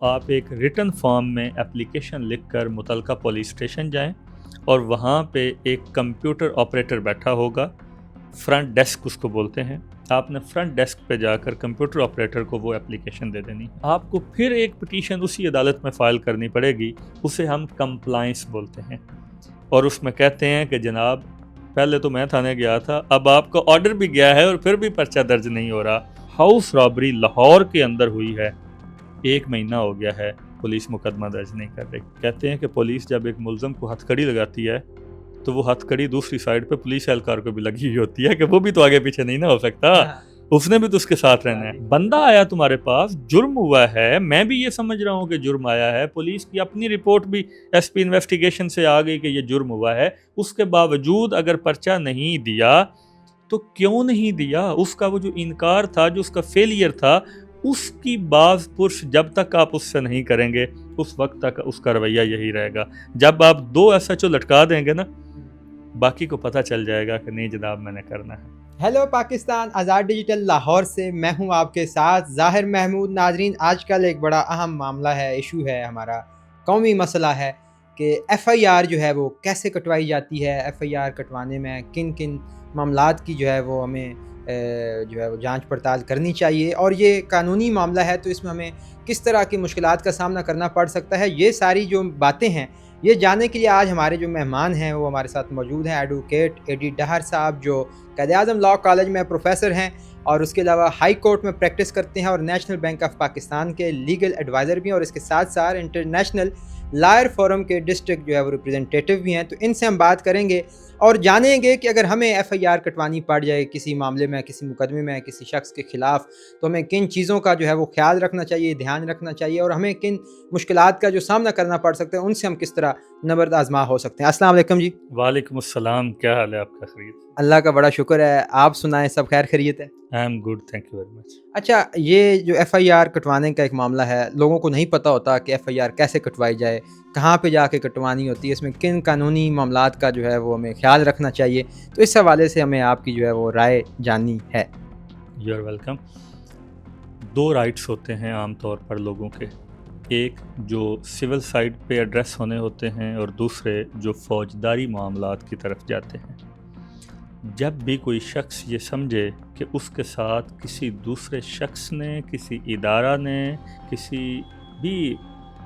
آپ ایک written form میں اپلیکیشن لکھ کر متعلقہ پولیس اسٹیشن جائیں اور وہاں پہ ایک کمپیوٹر آپریٹر بیٹھا ہوگا، فرنٹ ڈیسک اس کو بولتے ہیں۔ آپ نے فرنٹ ڈیسک پہ جا کر کمپیوٹر آپریٹر کو وہ اپلیکیشن دے دینی ہے۔ آپ کو پھر ایک پٹیشن اسی عدالت میں فائل کرنی پڑے گی، اسے ہم کمپلائنس بولتے ہیں، اور اس میں کہتے ہیں کہ جناب پہلے تو میں تھانے گیا تھا، اب آپ کا آرڈر بھی گیا ہے اور پھر بھی پرچہ درج نہیں ہو رہا۔ ہاؤس رابری لاہور کے اندر ہوئی ہے، 1 مہینہ ہو گیا ہے، پولیس مقدمہ درج نہیں کر رہی۔ کہتے ہیں کہ پولیس جب ایک ملزم کو ہتھ کڑی لگاتی ہے تو وہ ہتھ کڑی دوسری سائڈ پہ پولیس اہلکار کو بھی لگی ہوئی ہوتی ہے کہ وہ بھی تو آگے پیچھے نہیں نہ ہو سکتا، اس نے بھی تو اس کے ساتھ رہنا ہے۔ بندہ آیا تمہارے پاس، جرم ہوا ہے، میں بھی یہ سمجھ رہا ہوں کہ جرم آیا ہے، پولیس کی اپنی رپورٹ بھی ایس پی انویسٹیگیشن سے آ گئی کہ یہ جرم ہوا ہے، اس کے باوجود اگر پرچہ نہیں دیا تو کیوں نہیں دیا؟ اس کا وہ جو انکار تھا، جو اس کا فیلئر تھا، اس کی باز پرس جب تک آپ اس سے نہیں کریں گے اس وقت تک اس کا رویہ یہی رہے گا۔ جب آپ 2 SHO لٹکا دیں گے نا، باقی کو پتہ چل جائے گا کہ نہیں جناب میں نے کرنا ہے۔ ہیلو پاکستان، آزاد ڈیجیٹل لاہور سے میں ہوں آپ کے ساتھ ظاہر محمود۔ ناظرین، آج کل ایک بڑا اہم معاملہ ہے، ایشو ہے، ہمارا قومی مسئلہ ہے کہ FIR جو ہے وہ کیسے کٹوائی جاتی ہے، FIR کٹوانے میں کن کن معاملات کی جو ہے وہ ہمیں جو ہے وہ جانچ پڑتال کرنی چاہیے، اور یہ قانونی معاملہ ہے تو اس میں ہمیں کس طرح کی مشکلات کا سامنا کرنا پڑ سکتا ہے۔ یہ ساری جو باتیں ہیں یہ جاننے کے لیے آج ہمارے جو مہمان ہیں وہ ہمارے ساتھ موجود ہیں۔ ایڈوکیٹ AD ڈہر صاحب جو قائد اعظم لاء کالج میں پروفیسر ہیں اور اس کے علاوہ ہائی کورٹ میں پریکٹس کرتے ہیں اور نیشنل بینک آف پاکستان کے لیگل ایڈوائزر بھی ہیں، اور اس کے ساتھ ساتھ انٹرنیشنل لائر فورم کے ڈسٹرکٹ جو ہے وہ ریپرزنٹیٹیو بھی ہیں۔ تو ان سے ہم بات کریں گے اور جانیں گے کہ اگر ہمیں FIR کٹوانی پڑ جائے کسی معاملے میں، کسی مقدمے میں، کسی شخص کے خلاف، تو ہمیں کن چیزوں کا جو ہے وہ خیال رکھنا چاہیے، دھیان رکھنا چاہیے، اور ہمیں کن مشکلات کا جو سامنا کرنا پڑ سکتا ہے ان سے ہم کس طرح نبرد آزما ہو سکتے ہیں۔ السلام علیکم جی۔ وعلیکم السلام، کیا حال ہے آپ کا؟ خیریت؟ اللہ کا بڑا شکر ہے، آپ سنائیں، سب خیر خیریت ہے؟ I am good, thank you very much. اچھا، یہ جو FIR کٹوانے کا ایک معاملہ ہے، لوگوں کو نہیں پتہ ہوتا کہ FIR کیسے کٹوائی جائے، کہاں پہ جا کے کٹوانی ہوتی ہے، اس میں کن قانونی معاملات کا جو ہے وہ ہمیں خیال رکھنا چاہیے، تو اس حوالے سے ہمیں آپ کی جو ہے وہ رائے جاننی ہے۔ You are welcome. 2 رائٹس ہوتے ہیں عام طور پر لوگوں کے، ایک جو سول سائڈ پہ ایڈریس ہونے ہوتے ہیں اور دوسرے جو فوجداری معاملات کی طرف جاتے ہیں۔ جب بھی کوئی شخص یہ سمجھے کہ اس کے ساتھ کسی دوسرے شخص نے، کسی ادارہ نے، کسی بھی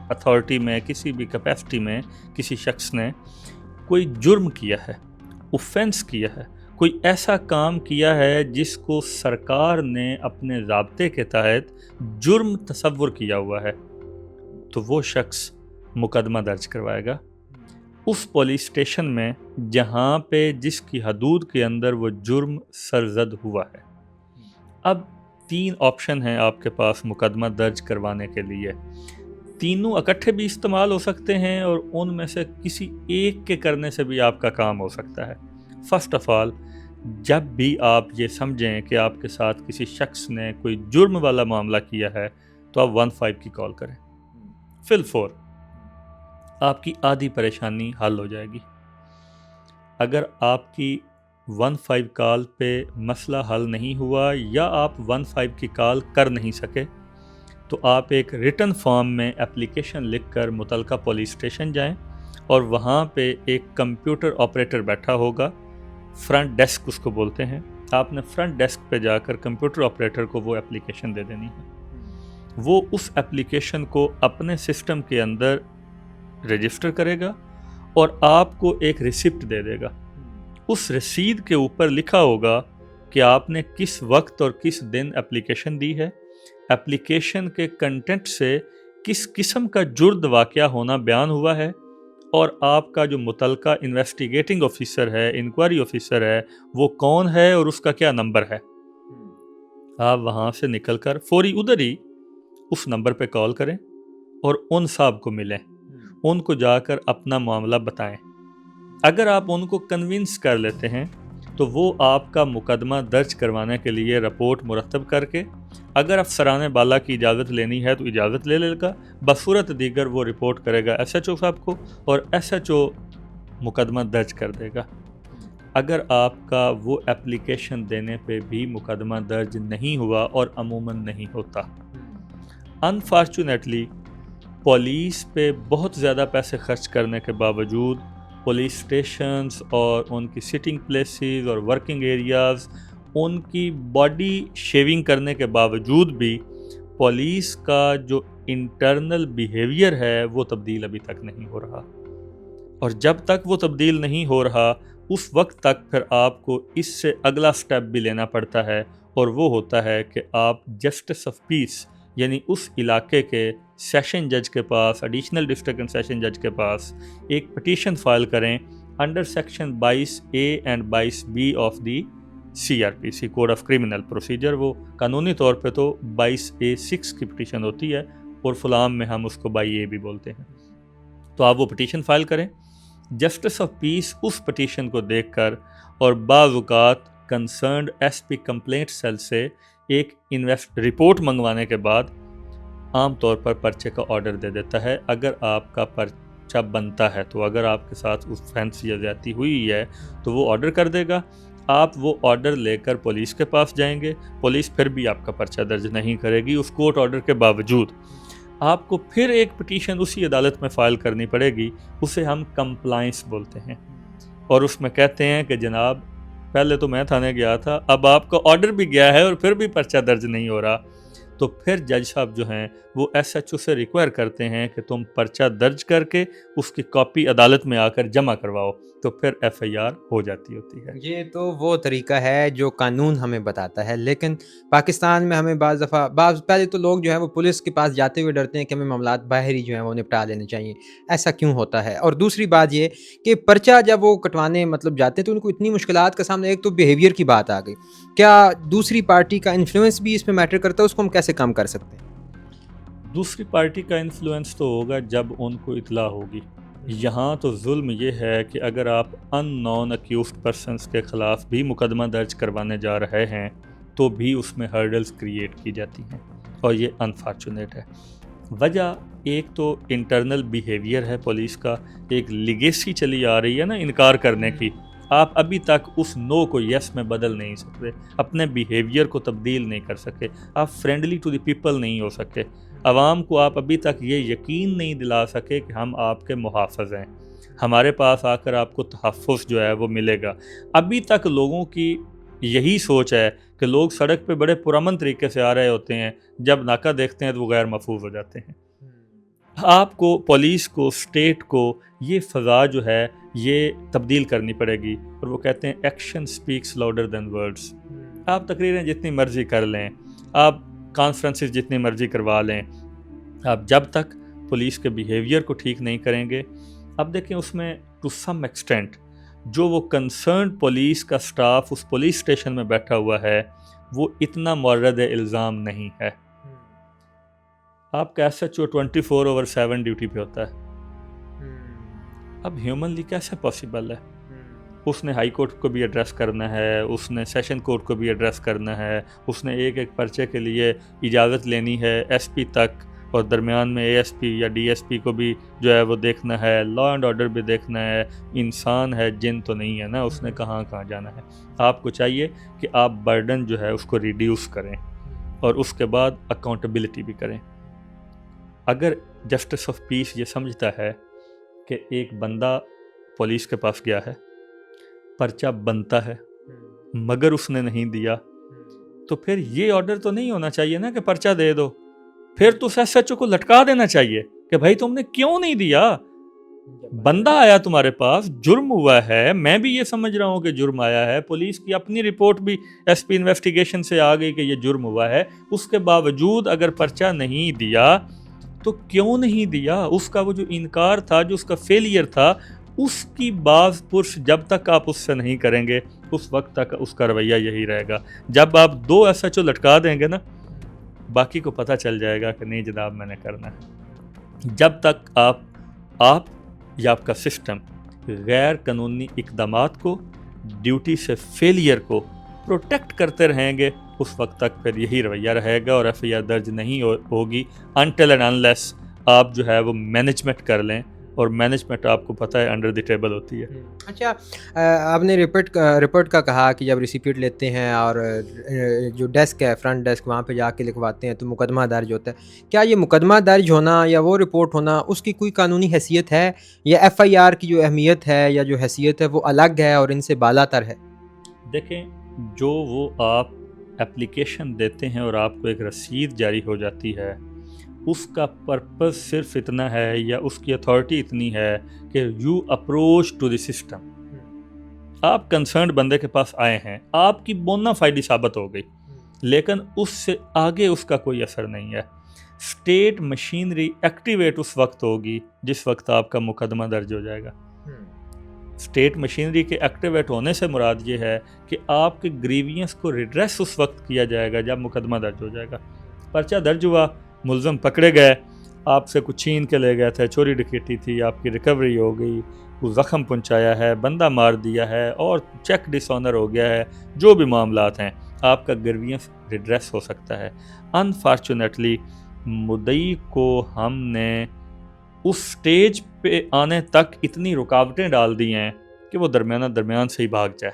اتھارٹی میں، کسی بھی کیپیسٹی میں کسی شخص نے کوئی جرم کیا ہے، اوفینس کیا ہے، کوئی ایسا کام کیا ہے جس کو سرکار نے اپنے ضابطے کے تحت جرم تصور کیا ہوا ہے، تو وہ شخص مقدمہ درج کروائے گا اس پولیس اسٹیشن میں جہاں پہ جس کی حدود کے اندر وہ جرم سرزد ہوا ہے۔ اب 3 آپشن ہیں آپ کے پاس مقدمہ درج کروانے کے لیے، تینوں اکٹھے بھی استعمال ہو سکتے ہیں اور ان میں سے کسی ایک کے کرنے سے بھی آپ کا کام ہو سکتا ہے۔ فرسٹ آف آل، جب بھی آپ یہ سمجھیں کہ آپ کے ساتھ کسی شخص نے کوئی جرم والا معاملہ کیا ہے تو آپ 15 کی کال کریں، فل 4 آپ کی آدھی پریشانی حل ہو جائے گی۔ اگر آپ کی 15 کال پہ مسئلہ حل نہیں ہوا یا آپ 15 کی کال کر نہیں سکے تو آپ ایک ریٹن فارم میں اپلیکیشن لکھ کر متعلقہ پولیس اسٹیشن جائیں اور وہاں پہ ایک کمپیوٹر آپریٹر بیٹھا ہوگا، فرنٹ ڈیسک اس کو بولتے ہیں۔ آپ نے فرنٹ ڈیسک پہ جا کر کمپیوٹر آپریٹر کو وہ اپلیکیشن دے دینی ہے۔ وہ اس اپلیکیشن کو اپنے سسٹم کے اندر رجسٹر کرے گا اور آپ کو ایک ریسپٹ دے دے گا۔ اس رسید کے اوپر لکھا ہوگا کہ آپ نے کس وقت اور کس دن اپلیکیشن دی ہے، اپلیکیشن کے کنٹینٹ سے کس قسم کا جرد واقعہ ہونا بیان ہوا ہے، اور آپ کا جو متعلقہ انویسٹیگیٹنگ آفیسر ہے، انکوائری آفیسر ہے، وہ کون ہے اور اس کا کیا نمبر ہے۔ آپ وہاں سے نکل کر فوری ادھر ہی اس نمبر پہ کال کریں اور ان صاحب کو ملیں، ان کو جا کر اپنا معاملہ بتائیں۔ اگر آپ ان کو کنونس کر لیتے ہیں تو وہ آپ کا مقدمہ درج کروانے کے لیے رپورٹ مرتب کر کے، اگر افسران بالا کی اجازت لینی ہے تو اجازت لے لے گا، بصورت دیگر وہ رپورٹ کرے گا SHO صاحب کو اور SHO مقدمہ درج کر دے گا۔ اگر آپ کا وہ اپلیکیشن دینے پہ بھی مقدمہ درج نہیں ہوا، اور عموماً نہیں ہوتا، انفارچونیٹلی پولیس پہ بہت زیادہ پیسے خرچ کرنے کے باوجود پولیس اسٹیشنز اور ان کی سٹنگ پلیسز اور ورکنگ ایریاز، ان کی باڈی شیونگ کرنے کے باوجود بھی پولیس کا جو انٹرنل بیہیویئر ہے وہ تبدیل ابھی تک نہیں ہو رہا، اور جب تک وہ تبدیل نہیں ہو رہا اس وقت تک پھر آپ کو اس سے اگلا سٹیپ بھی لینا پڑتا ہے، اور وہ ہوتا ہے کہ آپ جسٹس آف پیس یعنی اس علاقے کے سیشن جج کے پاس، ایڈیشنل ڈسٹرکٹ اینڈ سیشن جج کے پاس ایک پٹیشن فائل کریں under section 22A and 22B of the CRPC code of criminal procedure. وہ قانونی طور پہ تو 22A6 کی پٹیشن ہوتی ہے، اور فلام میں ہم اس کو 22A بھی بولتے ہیں۔ تو آپ وہ پٹیشن فائل کریں، جسٹس آف پیس اس پٹیشن کو دیکھ کر اور بعض اوقات کنسرنڈ SP کمپلینٹ سیل سے ایک رپورٹ منگوانے کے بعد عام طور پر پرچے کا آرڈر دے دیتا ہے، اگر آپ کا پرچہ بنتا ہے تو۔ اگر آپ کے ساتھ اوفینس یا زیادتی ہوئی ہے تو وہ آرڈر کر دے گا، آپ وہ آرڈر لے کر پولیس کے پاس جائیں گے، پولیس پھر بھی آپ کا پرچہ درج نہیں کرے گی اس کورٹ آرڈر کے باوجود۔ آپ کو پھر ایک پٹیشن اسی عدالت میں فائل کرنی پڑے گی، اسے ہم کمپلائنس بولتے ہیں، اور اس میں کہتے ہیں کہ جناب پہلے تو میں تھانے گیا تھا، اب آپ کا آرڈر بھی گیا ہے اور پھر بھی پرچہ درج نہیں ہو رہا۔ تو پھر جج صاحب جو ہیں وہ SHO سے ریکوائر کرتے ہیں کہ تم پرچہ درج کر کے اس کی کاپی عدالت میں آ کر جمع کرواؤ، تو پھر FIR ہو جاتی ہوتی ہے۔ یہ تو وہ طریقہ ہے جو قانون ہمیں بتاتا ہے، لیکن پاکستان میں ہمیں بعض دفعہ پہلے تو لوگ جو ہیں وہ پولیس کے پاس جاتے ہوئے ڈرتے ہیں کہ ہمیں معاملات باہر ہی جو ہیں وہ نپٹا لینے چاہیے۔ ایسا کیوں ہوتا ہے؟ اور دوسری بات یہ کہ پرچہ جب وہ کٹوانے جاتے ہیں تو ان کو اتنی مشکلات کا سامنا، ایک تو بیہیویئر کی بات آ گئی، کیا دوسری پارٹی کا انفلوئنس بھی اس میں میٹر کرتا ہے؟ اس کو ہم کیسے کم کر سکتے ہیں؟ دوسری پارٹی کا انفلوئنس تو ہوگا جب ان کو اطلاع ہوگی۔ یہاں تو ظلم یہ ہے کہ اگر آپ ان نون اکیوزڈ پرسنس کے خلاف بھی مقدمہ درج کروانے جا رہے ہیں تو بھی اس میں ہرڈلز کریٹ کی جاتی ہیں، اور یہ انفارچونیٹ ہے۔ وجہ ایک تو انٹرنل بیہیویئر ہے پولیس کا، ایک لیگیسی چلی آ رہی ہے نا انکار کرنے کی۔ آپ ابھی تک اس نو کو یس میں بدل نہیں سکتے، اپنے بیہیویئر کو تبدیل نہیں کر سکے، آپ فرینڈلی ٹو دی پیپل نہیں ہو سکے، عوام کو آپ ابھی تک یہ یقین نہیں دلا سکے کہ ہم آپ کے محافظ ہیں، ہمارے پاس آ کر آپ کو تحفظ جو ہے وہ ملے گا۔ ابھی تک لوگوں کی یہی سوچ ہے کہ لوگ سڑک پہ بڑے پرامن طریقے سے آ رہے ہوتے ہیں، جب ناکہ دیکھتے ہیں تو وہ غیر محفوظ ہو جاتے ہیں۔ آپ کو، پولیس کو، اسٹیٹ کو یہ فضا جو ہے یہ تبدیل کرنی پڑے گی، اور وہ کہتے ہیں action specs louder than words. آپ تقریریں جتنی مرضی کر لیں، آپ کانفرنسز جتنی مرضی کروا لیں، آپ جب تک پولیس کے بیہیویئر کو ٹھیک نہیں کریں گے، اب دیکھیں اس میں ٹو سم ایکسٹینٹ جو وہ کنسرنڈ پولیس کا سٹاف اس پولیس اسٹیشن میں بیٹھا ہوا ہے وہ اتنا مورد الزام نہیں ہے۔ آپ کا SHO 24/7 ڈیوٹی پہ ہوتا ہے، اب ہیومنلی کیسے پاسبل ہے؟ اس نے ہائی کورٹ کو بھی ایڈریس کرنا ہے، اس نے سیشن کورٹ کو بھی ایڈریس کرنا ہے، اس نے ایک ایک پرچے کے لیے اجازت لینی ہے SP تک، اور درمیان میں ASP یا DSP کو بھی جو ہے وہ دیکھنا ہے، لا اینڈ آرڈر بھی دیکھنا ہے۔ انسان ہے، جن تو نہیں ہے نا، اس نے کہاں جانا ہے۔ آپ کو چاہیے کہ آپ برڈن جو ہے اس کو ریڈیوس کریں، اور اس کے بعد اکاؤنٹیبلٹی بھی کریں۔ اگر جسٹس آف پیس یہ سمجھتا ہے کہ ایک بندہ پولیس کے پاس گیا ہے، پرچہ بنتا ہے مگر اس نے نہیں دیا، تو پھر یہ آرڈر تو نہیں ہونا چاہیے نا کہ پرچہ دے دو، پھر تو SHO کو لٹکا دینا چاہیے کہ بھائی تم نے کیوں نہیں دیا؟ بندہ آیا تمہارے پاس، جرم ہوا ہے، میں بھی یہ سمجھ رہا ہوں کہ جرم آیا ہے، پولیس کی اپنی رپورٹ بھی SP انویسٹیگیشن سے آ گئی کہ یہ جرم ہوا ہے، اس کے باوجود اگر پرچہ نہیں دیا تو کیوں نہیں دیا؟ اس کا وہ جو انکار تھا، جو اس کا فیلئر تھا، اس کی باز پرس جب تک آپ اس سے نہیں کریں گے اس وقت تک اس کا رویہ یہی رہے گا۔ جب آپ 2 SHO لٹکا دیں گے نا، باقی کو پتہ چل جائے گا کہ نہیں جناب میں نے کرنا ہے۔ جب تک آپ یا آپ کا سسٹم غیر قانونی اقدامات کو، ڈیوٹی سے فیلئر کو پروٹیکٹ کرتے رہیں گے، اس وقت تک پھر یہی رویہ رہے گا، اور FIR درج نہیں ہوگی انٹل اینڈ انلیس آپ جو ہے وہ مینجمنٹ کر لیں اور مینجمنٹ آپ کو پتہ ہے انڈر دی ٹیبل ہوتی ہے. اچھا آپ نے رپورٹ کا کہا کہ جب ریسیپٹ لیتے ہیں اور جو ڈیسک ہے فرنٹ ڈیسک وہاں پہ جا کے لکھواتے ہیں تو مقدمہ درج ہوتا ہے. کیا یہ مقدمہ درج ہونا یا وہ رپورٹ ہونا اس کی کوئی قانونی حیثیت ہے یا ایف آئی آر کی جو اہمیت ہے یا جو حیثیت ہے وہ الگ ہے اور ان سے بالا تر ہے؟ دیکھیں جو وہ آپ اپلیکیشن دیتے ہیں اور آپ کو ایک رسید جاری ہو جاتی ہے اس کا پرپز صرف اتنا ہے یا اس کی اتھارٹی اتنی ہے کہ you approach to the system. آپ کنسرنڈ بندے کے پاس آئے ہیں, آپ کی بونا فائدی ثابت ہو گئی, لیکن اس سے آگے اس کا کوئی اثر نہیں ہے. اسٹیٹ مشینری ایکٹیویٹ اس وقت ہوگی جس وقت آپ کا مقدمہ درج ہو جائے گا. اسٹیٹ مشینری کے ایکٹیویٹ ہونے سے مراد یہ ہے کہ آپ کے گریوینس کو ریڈریس اس وقت کیا جائے گا جب مقدمہ درج ہو جائے گا. پرچہ درج ہوا, ملزم پکڑے گئے, آپ سے کچھ چھین کے لے گئے تھے, چوری ڈکیٹی تھی, آپ کی ریکوری ہو گئی, کوئی زخم پہنچایا ہے, بندہ مار دیا ہے اور چیک ڈس آنر ہو گیا ہے, جو بھی معاملات ہیں آپ کا گریوینس ریڈریس ہو سکتا ہے. انفارچونیٹلی مدعی کو ہم نے اس سٹیج پہ آنے تک اتنی رکاوٹیں ڈال دی ہیں کہ وہ درمیان سے ہی بھاگ جائے.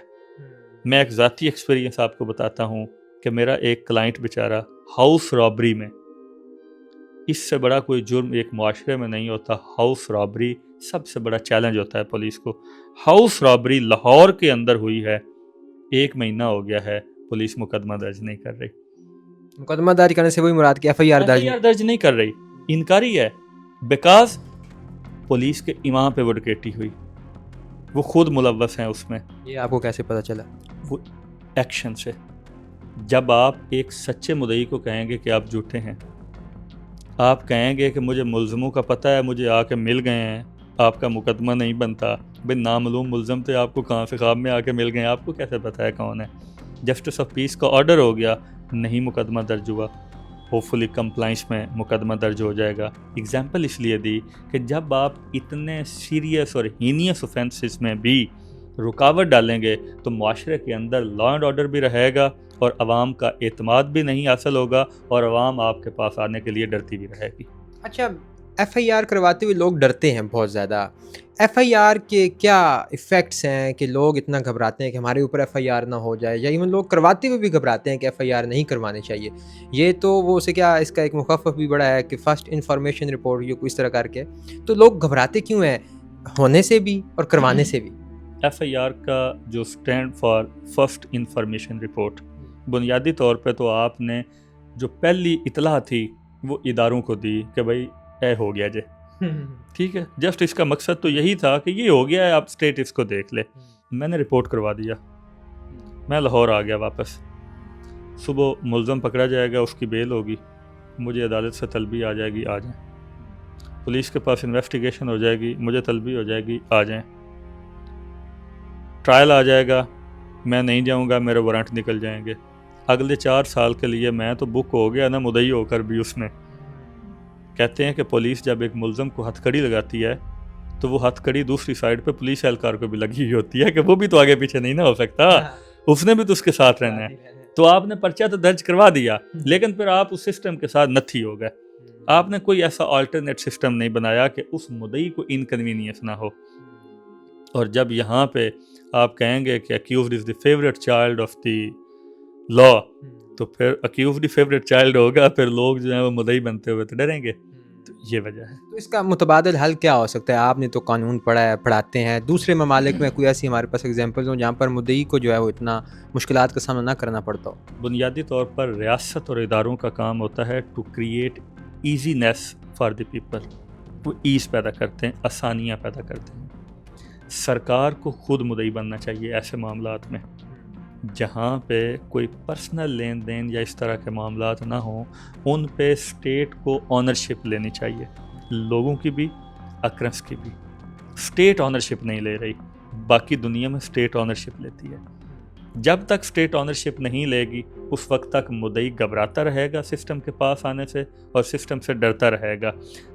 میں ایک ذاتی ایکسپیرینس آپ کو بتاتا ہوں کہ میرا ایک کلائنٹ بیچارہ ہاؤس رابری میں, اس سے بڑا کوئی جرم ایک معاشرے میں نہیں ہوتا. ہاؤس رابری سب سے بڑا چیلنج ہوتا ہے پولیس کو. ہاؤس رابری لاہور کے اندر ہوئی ہے, 1 مہینہ ہو گیا ہے, پولیس مقدمہ درج نہیں کر رہی. مقدمہ درج کرنے سے وہی مراد کہ ایف آئی آر درج نہیں کر رہی, انکاری ہے, بیکاز پولیس کے امام پہ وہ ڈکیٹی ہوئی, وہ خود ملوث ہیں اس میں. یہ آپ کو کیسے پتہ چلا؟ وہ ایکشن سے. جب آپ ایک سچے مدعی کو کہیں گے کہ آپ جھوٹے ہیں, آپ کہیں گے کہ مجھے ملزموں کا پتہ ہے, مجھے آ کے مل گئے ہیں, آپ کا مقدمہ نہیں بنتا. بھئی نامعلوم ملزم تھے, آپ کو کہاں سے خواب میں آ کے مل گئے ہیں, آپ کو کیسے پتہ ہے کون ہے؟ جسٹس آف پیس کا آرڈر ہو گیا, نہیں مقدمہ درج ہوا. ہوپ فلی کمپلائنس میں مقدمہ درج ہو جائے گا. اگزامپل اس لیے دی کہ جب آپ اتنے سیریس اور ہینیس اوفینسز میں بھی رکاوٹ ڈالیں گے تو معاشرے کے اندر لا اینڈ آرڈر بھی رہے گا اور عوام کا اعتماد بھی نہیں حاصل ہوگا اور عوام آپ کے پاس آنے کے لیے ڈرتی بھی رہے گی. اچھا ایف آئی آر کرواتے ہوئے لوگ ڈرتے ہیں بہت زیادہ. ایف آئی آر کے کیا ایفیکٹس ہیں کہ لوگ اتنا گھبراتے ہیں کہ ہمارے اوپر ایف آئی آر نہ ہو جائے, یا ایون لوگ کرواتے ہوئے بھی گھبراتے ہیں کہ ایف آئی آر نہیں کروانے چاہیے؟ یہ تو وہ اسے کیا اس کا ایک مخفف بھی بڑا ہے کہ فرسٹ انفارمیشن رپورٹ یہ کوئی اس طرح کر کے, تو لوگ گھبراتے کیوں ہیں ہونے سے بھی اور کروانے سے بھی؟ ایف آئی آر کا جو stand for first information report, بنیادی طور پہ تو آپ نے جو پہلی اطلاع تھی وہ اداروں کو دی کہ بھائی اے ہو گیا جے, ٹھیک ہے, جسٹ اس کا مقصد تو یہی تھا کہ یہ ہو گیا ہے, آپ اسٹیٹ اس کو دیکھ لے. میں نے رپورٹ کروا دیا, میں لاہور آ گیا واپس. صبح ملزم پکڑا جائے گا, اس کی بیل ہوگی, مجھے عدالت سے طلبی آ جائے گی, آ جائیں. پولیس کے پاس انویسٹیگیشن ہو جائے گی, مجھے طلبی ہو جائے گی, آ جائیں. ٹرائل آ جائے گا, میں نہیں جاؤں گا, میرے وارنٹ نکل جائیں گے. اگلے 4 سال کے لیے میں تو بک ہو گیا نا مدعی ہو کر بھی. اس میں کہتے ہیں کہ پولیس جب ایک ملزم کو ہتھ کڑی لگاتی ہے تو وہ ہتھ کڑی دوسری سائڈ پہ پولیس اہلکار کو بھی لگی ہوئی ہوتی ہے کہ وہ بھی تو آگے پیچھے نہیں نہ ہو سکتا, اس نے بھی تو اس کے ساتھ رہنا ہے. تو آپ نے پرچہ تو درج کروا دیا, لیکن پھر آپ اس سسٹم کے ساتھ نتھی ہو گئے. آپ نے کوئی ایسا آلٹرنیٹ سسٹم نہیں بنایا کہ اس مدعی کو انکنوینئنس نہ ہو. اور جب یہاں پہ آپ کہیں گے کہ accused is the favourite child of the law, تو پھر اکیوزڈ دی فیوریٹ چائلڈ ہوگا, پھر لوگ جو ہیں وہ مدعی بنتے ہوئے تو ڈریں گے. تو یہ وجہ ہے. تو اس کا متبادل حل کیا ہو سکتا ہے؟ آپ نے تو قانون پڑھا ہے, پڑھاتے ہیں, دوسرے ممالک میں کوئی ایسی ہمارے پاس ایگزامپلز ہوں جہاں پر مدعی کو جو ہے وہ اتنا مشکلات کا سامنا نہ کرنا پڑتا ہو؟ بنیادی طور پر ریاست اور اداروں کا کام ہوتا ہے to create easiness for the people. وہ ایز پیدا کرتے ہیں, آسانیاں پیدا کرتے ہیں. سرکار کو خود مدعی بننا چاہیے ایسے معاملات میں جہاں پہ کوئی پرسنل لین دین یا اس طرح کے معاملات نہ ہوں. ان پہ اسٹیٹ کو آنرشپ لینی چاہیے, لوگوں کی بھی, اکرنس کی بھی. اسٹیٹ آنرشپ نہیں لے رہی, باقی دنیا میں اسٹیٹ آنرشپ لیتی ہے. جب تک اسٹیٹ آنرشپ نہیں لے گی اس وقت تک مدعی گھبراتا رہے گا سسٹم کے پاس آنے سے اور سسٹم سے ڈرتا رہے گا.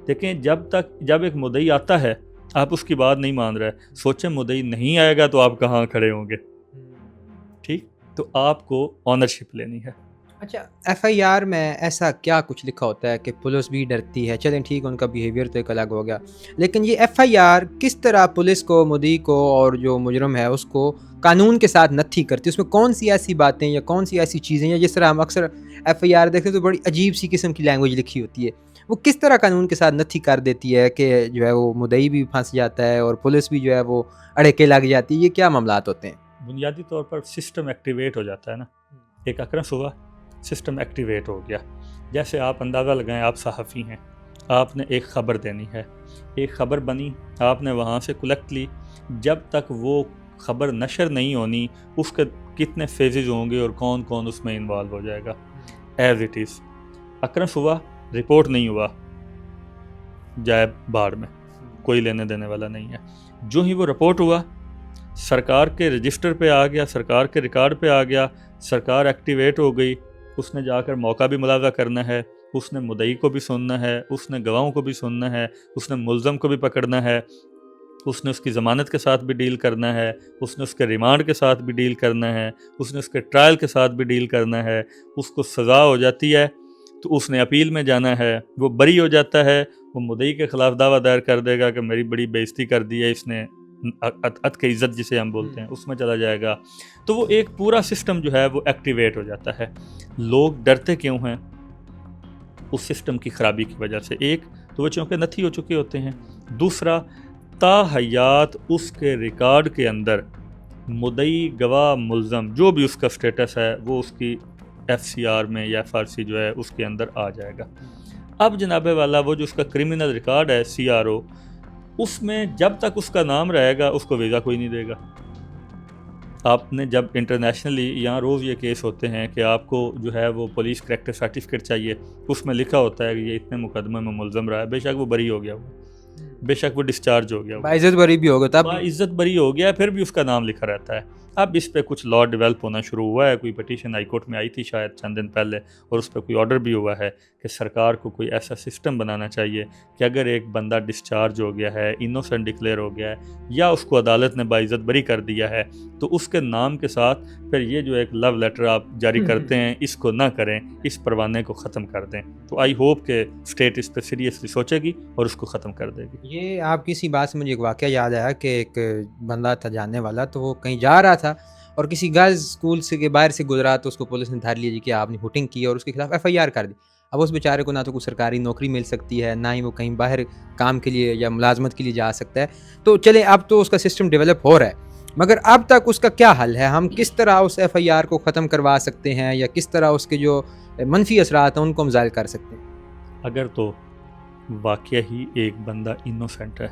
دیکھیں جب ایک مدعی آتا ہے آپ اس کی بات نہیں مان رہے, سوچیں مدعی نہیں آئے گا تو آپ کہاں کھڑے ہوں گے. ٹھیک, تو آپ کو آنرشپ لینی ہے. اچھا، ایف آئی آر میں ایسا کیا کچھ لکھا ہوتا ہے کہ پولیس بھی ڈرتی ہے؟ چلیں ٹھیک ہے، ان کا بیہیویئر تو ایک الگ ہو گیا، لیکن یہ ایف آئی آر کس طرح پولیس کو، مدعی کو اور جو مجرم ہے اس کو قانون کے ساتھ نتھی کرتی ہے؟ اس میں کون سی ایسی باتیں یا کون سی ایسی چیزیں، یا جس طرح ہم اکثر ایف آئی آر دیکھتے ہیں تو بڑی عجیب سی قسم کی لینگویج لکھی ہوتی ہے، وہ کس طرح قانون کے ساتھ نتھی کر دیتی ہے کہ جو ہے وہ مدعی بھی پھنس جاتا ہے اور پولیس بھی جو ہے وہ اڑے لگ جاتی ہے؟ یہ کیا معاملات ہوتے ہیں؟ بنیادی طور پر سسٹم ایکٹیویٹ ہو جاتا ہے نا، ایک اکرس ہوا، سسٹم ایکٹیویٹ ہو گیا. جیسے آپ اندازہ لگائیں، آپ صحافی ہیں، آپ نے ایک خبر دینی ہے، ایک خبر بنی، آپ نے وہاں سے کلیکٹ لی، جب تک وہ خبر نشر نہیں ہونی اس کے کتنے فیزز ہوں گے اور کون کون اس میں انوالو ہو جائے گا. ایز اٹ از اکرس ہوا، رپورٹ نہیں ہوا، جائے باڑ میں، کوئی لینے دینے والا نہیں ہے. جو ہی وہ رپورٹ ہوا، سرکار کے رجسٹر پہ آ گیا، سرکار کے ریکارڈ پہ آ گیا، سرکار ایکٹیویٹ ہو گئی. اس نے جا کر موقع بھی ملاحظہ کرنا ہے، اس نے مدعی کو بھی سننا ہے، اس نے گواہوں کو بھی سننا ہے، اس نے ملزم کو بھی پکڑنا ہے، اس نے اس کی ضمانت کے ساتھ بھی ڈیل کرنا ہے، اس نے اس کے ریمانڈ کے ساتھ بھی ڈیل کرنا ہے، اس نے اس کے ٹرائل کے ساتھ بھی ڈیل کرنا ہے. اس کو سزا ہو جاتی ہے تو اس نے اپیل میں جانا ہے، وہ بری ہو جاتا ہے، وہ مدعی کے خلاف دعویٰ دائر کر دے گا کہ میری بڑی بے عزتی کر دی ہے اس نے، عد کی عزت جسے ہم بولتے ہیں، اس میں چلا جائے گا. تو وہ ایک پورا سسٹم جو ہے وہ ایکٹیویٹ ہو جاتا ہے. لوگ ڈرتے کیوں ہیں؟ اس سسٹم کی خرابی کی وجہ سے. ایک تو وہ چونکہ نتھی ہو چکے ہوتے ہیں، دوسرا تا حیات اس کے ریکارڈ کے اندر مدعی، گواہ، ملزم جو بھی اس کا سٹیٹس ہے وہ اس کی ایف سی آر میں یا ایف آر سی جو ہے اس کے اندر آ جائے گا. اب جناب والا وہ جو اس کا کرمنل ریکارڈ ہے سی آر او، اس میں جب تک اس کا نام رہے گا اس کو ویزا کوئی نہیں دے گا. آپ نے جب انٹرنیشنلی یہاں روز یہ کیس ہوتے ہیں کہ آپ کو جو ہے وہ پولیس کریکٹر سرٹیفکیٹ چاہیے، اس میں لکھا ہوتا ہے کہ یہ اتنے مقدمے میں ملزم رہا ہے، بے شک وہ بری ہو گیا ہوا، بے شک وہ ڈسچارج ہو گیا ہوا، باعزت بری بھی ہوگا، تب عزت بری ہو گیا، پھر بھی اس کا نام لکھا رہتا ہے. اب اس پہ کچھ لا ڈیولپ ہونا شروع ہوا ہے، کوئی پٹیشن ہائی کورٹ میں آئی تھی شاید چند دن پہلے، اور اس پہ کوئی آرڈر بھی ہوا ہے کہ سرکار کو کوئی ایسا سسٹم بنانا چاہیے کہ اگر ایک بندہ ڈسچارج ہو گیا ہے، انوسنٹ ڈکلیئر ہو گیا ہے، یا اس کو عدالت نے باعزت بری کر دیا ہے، تو اس کے نام کے ساتھ پھر یہ جو ایک لو لیٹر آپ جاری کرتے ہیں اس کو نہ کریں، اس پروانے کو ختم کر دیں. تو آئی ہوپ کہ اسٹیٹ اس پہ سیریسلی سوچے گی اور اس کو ختم کر دے گی. یہ آپ کسی بات سے مجھے ایک واقعہ یاد آیا کہ ایک بندہ تھا جاننے والا، تو وہ کہیں جا رہا تھا اور کسی گرلز اسکول سے کے باہر سے گزرا، تو اس کو پولیس نے دھر لیا جی کہ آپ نے ہوٹنگ کی اور اس کے خلاف ایف آئی آر کر دی. اب اس بیچارے کو نہ تو کوئی سرکاری نوکری مل سکتی ہے، نہ ہی وہ کہیں باہر کام کے لیے یا ملازمت کے لیے جا سکتا ہے. تو چلیں اب تو اس کا سسٹم ڈیولپ ہو رہا ہے، مگر اب تک اس کا کیا حل ہے؟ ہم کس طرح اس ایف آئی آر کو ختم کروا سکتے ہیں، یا کس طرح اس کے جو منفی اثرات ہیں ان کو ہم زائل کر سکتے ہیں؟ اگر تو واقعہ ہی ایک بندہ انوسنٹ ہے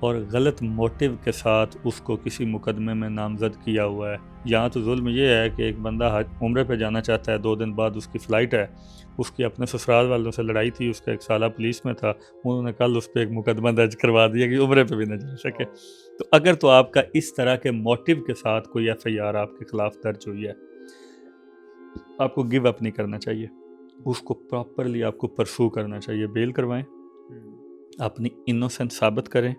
اور غلط موٹیو کے ساتھ اس کو کسی مقدمے میں نامزد کیا ہوا ہے، یہاں تو ظلم یہ ہے کہ ایک بندہ عمرے پہ جانا چاہتا ہے، 2 دن بعد اس کی فلائٹ ہے، اس کی اپنے سسرال والوں سے لڑائی تھی، اس کا ایک سالہ پولیس میں تھا، انہوں نے کل اس پہ ایک مقدمہ درج کروا دیا کہ عمرے پہ بھی نہ جا سکے. تو اگر تو آپ کا اس طرح کے موٹیو کے ساتھ کوئی ایف آئی آر آپ کے خلاف درج ہوئی ہے، آپ کو گیو اپ نہیں کرنا چاہیے، اس کو پراپرلی آپ کو پرسو کرنا چاہیے. بیل کروائیں، اپنی انوسنٹ ثابت کریں،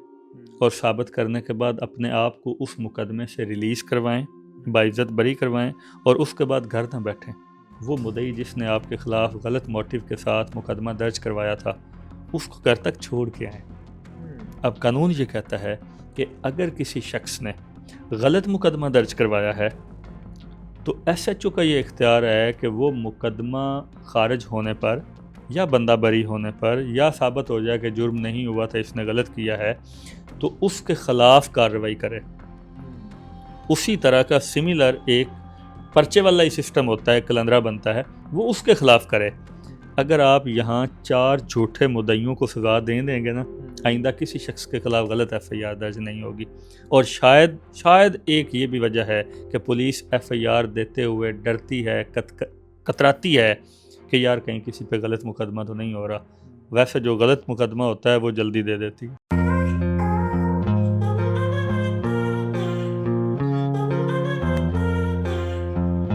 اور ثابت کرنے کے بعد اپنے آپ کو اس مقدمے سے ریلیز کروائیں، باعزت بری کروائیں، اور اس کے بعد گھر نہ بیٹھیں. وہ مدعی جس نے آپ کے خلاف غلط موٹیو کے ساتھ مقدمہ درج کروایا تھا اس کو گھر تک چھوڑ کے آئیں. اب قانون یہ کہتا ہے کہ اگر کسی شخص نے غلط مقدمہ درج کروایا ہے تو ایس ایچ او کا یہ اختیار ہے کہ وہ مقدمہ خارج ہونے پر یا بندہ بری ہونے پر یا ثابت ہو جائے کہ جرم نہیں ہوا تھا، اس نے غلط کیا ہے، تو اس کے خلاف کارروائی کرے. اسی طرح کا سملر ایک پرچے والا ہی سسٹم ہوتا ہے، کلندرا بنتا ہے، وہ اس کے خلاف کرے. اگر آپ یہاں 4 جھوٹے مدعیوں کو سزا دیں گے نا، آئندہ کسی شخص کے خلاف غلط ایف آئی آر درج نہیں ہوگی. اور شاید ایک یہ بھی وجہ ہے کہ پولیس ایف آئی آر دیتے ہوئے ڈرتی ہے، کتراتی ہے کہ یار کہیں کسی پہ غلط مقدمہ تو نہیں ہو رہا. ویسے جو غلط مقدمہ ہوتا ہے وہ جلدی دے دیتی ہے.